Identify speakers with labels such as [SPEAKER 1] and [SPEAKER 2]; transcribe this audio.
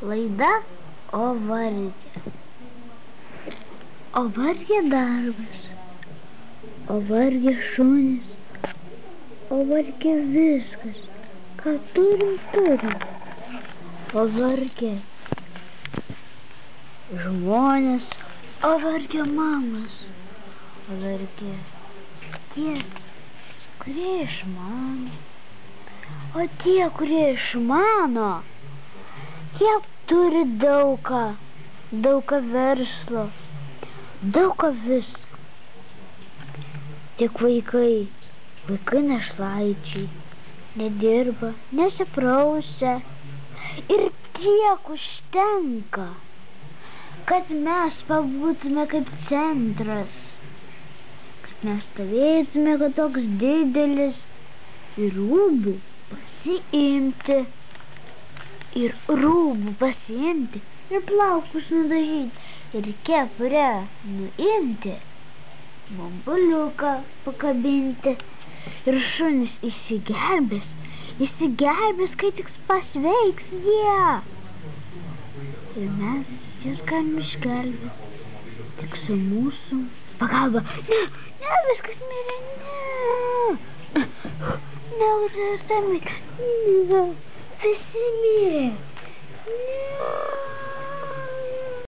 [SPEAKER 1] Laida O vargė. O vargė darbas. O vargė šunys. O vargė viskas, ką turim. O vargė žmonės. O vargė mamas. O vargė tie, kurie išmano. O tie, kurie išmano, jie turi daugą verslo, daugą visko. Tik vaikai našlaičiai, nedirba, nesiprausia. Ir tiek užtenka, kad mes pabūtume kaip centras, kad mes stovėtume, kad toks didelis, ir rūbų pasiimti, ir plaukus nudažyti, ir kepurę nuimti, bambuliuką pakabinti, ir šunys išsigelbės, kai tik pasveiks jie. Ir mes jas galim išgelbėti tik su mūsų pagalba. Ne, viskas mirė, ne, visi mirė.